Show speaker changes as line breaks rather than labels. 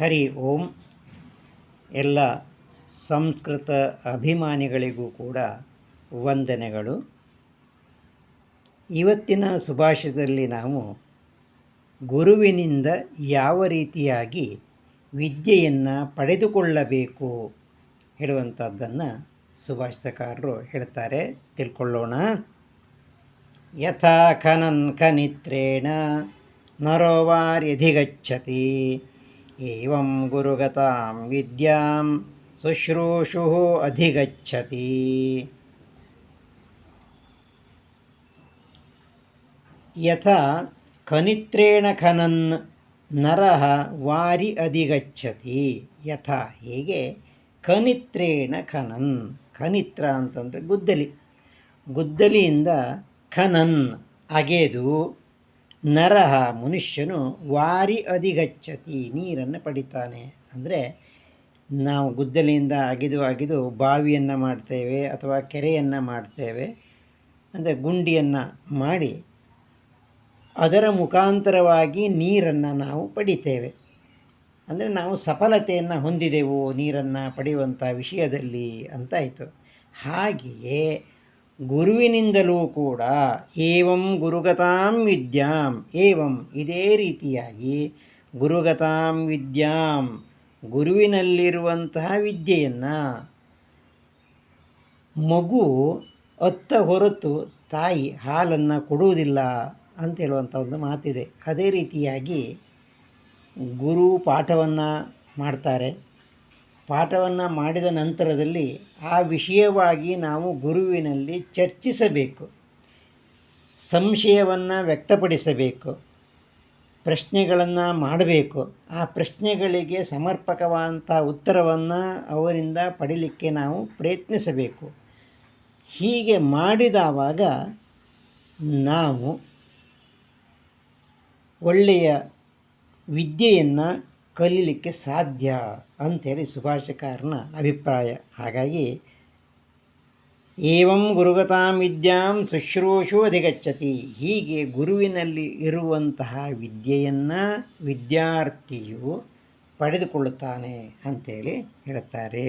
ಹರಿ ಓಂ. ಎಲ್ಲ ಸಂಸ್ಕೃತ ಅಭಿಮಾನಿಗಳಿಗೂ ಕೂಡ ವಂದನೆಗಳು. ಇವತ್ತಿನ ಸುಭಾಷಿತದಲ್ಲಿ ನಾವು ಗುರುವಿನಿಂದ ಯಾವ ರೀತಿಯಾಗಿ ವಿದ್ಯೆಯನ್ನು ಪಡೆದುಕೊಳ್ಳಬೇಕು ಹೇಳುವಂಥದ್ದನ್ನು ಸುಭಾಷಿತಕಾರರು ಹೇಳ್ತಾರೆ, ತಿಳ್ಕೊಳ್ಳೋಣ. ಯಥಾ ಖನನ್ ಖನಿತ್ರೇಣ ನರೋವಾರ್ಯಧಿಗಚ್ಚತಿ ಏವಂ ಗುರುಗತಾಂ ವಿದ್ಯಾಂ ಶುಶ್ರೂಷುಃ ಅಧಿಗಚ್ಚತಿ. ಯಥಾ ಖನಿತ್ರೇಣ ಖನನ್ ನರಃ ವಾರಿ ಅಧಿಗಚ್ಚತಿ. ಯಥಾ ಹೇಗೆ, ಖನಿತ್ರೇಣ ಖನನ್, ಖನಿತ್ರ ಅಂತಂದರೆ ಗುದ್ದಲಿ, ಗುದ್ದಲಿಯಿಂದ ಖನನ್ ಅಗೆದು ನರಹ ಮನುಷ್ಯನು ವಾರಿ ಅಧಿಗಚ್ಚತಿ ನೀರನ್ನು ಪಡಿತಾನೆ. ಅಂದರೆ ನಾವು ಗುದ್ದಲಿಯಿಂದ ಅಗೆದು ಬಾವಿಯನ್ನು ಮಾಡ್ತೇವೆ ಅಥವಾ ಕೆರೆಯನ್ನು ಮಾಡ್ತೇವೆ, ಅಂದರೆ ಗುಂಡಿಯನ್ನು ಮಾಡಿ ಅದರ ಮುಖಾಂತರವಾಗಿ ನೀರನ್ನು ನಾವು ಪಡಿತೇವೆ. ಅಂದರೆ ನಾವು ಸಫಲತೆಯನ್ನು ಹೊಂದಿದೆವು ನೀರನ್ನು ಪಡೆಯುವಂಥ ವಿಷಯದಲ್ಲಿ ಅಂತಾಯಿತು. ಹಾಗೆಯೇ ಗುರುವಿನಿಂದಲೂ ಕೂಡ ಏವಂ ಗುರುಗತಾಂ ವಿದ್ಯಾಂ, ಏವಂ ಇದೇ ರೀತಿಯಾಗಿ ಗುರುಗತಾಂ ವಿದ್ಯಾಂ ಗುರುವಿನಲ್ಲಿರುವಂತಹ ವಿದ್ಯೆಯನ್ನು ಮಗು ಅತ್ತ ಹೊರತು ತಾಯಿ ಹಾಲನ್ನು ಕೊಡುವುದಿಲ್ಲ ಅಂತ ಹೇಳುವಂಥ ಒಂದು ಮಾತಿದೆ. ಅದೇ ರೀತಿಯಾಗಿ ಗುರು ಪಾಠವನ್ನು ಮಾಡ್ತಾರೆ. ಪಾಠವನ್ನು ಮಾಡಿದ ನಂತರದಲ್ಲಿ ಆ ವಿಷಯವಾಗಿ ನಾವು ಗುರುವಿನಲ್ಲಿ ಚರ್ಚಿಸಬೇಕು, ಸಂಶಯವನ್ನು ವ್ಯಕ್ತಪಡಿಸಬೇಕು, ಪ್ರಶ್ನೆಗಳನ್ನು ಮಾಡಬೇಕು. ಆ ಪ್ರಶ್ನೆಗಳಿಗೆ ಸಮರ್ಪಕವಾದಂಥ ಉತ್ತರವನ್ನು ಅವರಿಂದ ಪಡೀಲಿಕ್ಕೆ ನಾವು ಪ್ರಯತ್ನಿಸಬೇಕು. ಹೀಗೆ ಮಾಡಿದವಾಗ ನಾವು ಒಳ್ಳೆಯ ವಿದ್ಯೆಯನ್ನು ಕಲೀಲಿಕ್ಕೆ ಸಾಧ್ಯ ಅಂಥೇಳಿ ಸುಭಾಷಿತಕಾರನ ಅಭಿಪ್ರಾಯ. ಹಾಗಾಗಿ ಏವಂ ಗುರುಗತಾಂ ವಿದ್ಯಾಂ ಶುಶ್ರೂಷು ಅಧಿಗಚ್ಚತಿ, ಹೀಗೆ ಗುರುವಿನಲ್ಲಿ ಇರುವಂತಹ ವಿದ್ಯೆಯನ್ನು ವಿದ್ಯಾರ್ಥಿಯು ಪಡೆದುಕೊಳ್ಳುತ್ತಾನೆ ಅಂಥೇಳಿ ಹೇಳುತ್ತಾರೆ.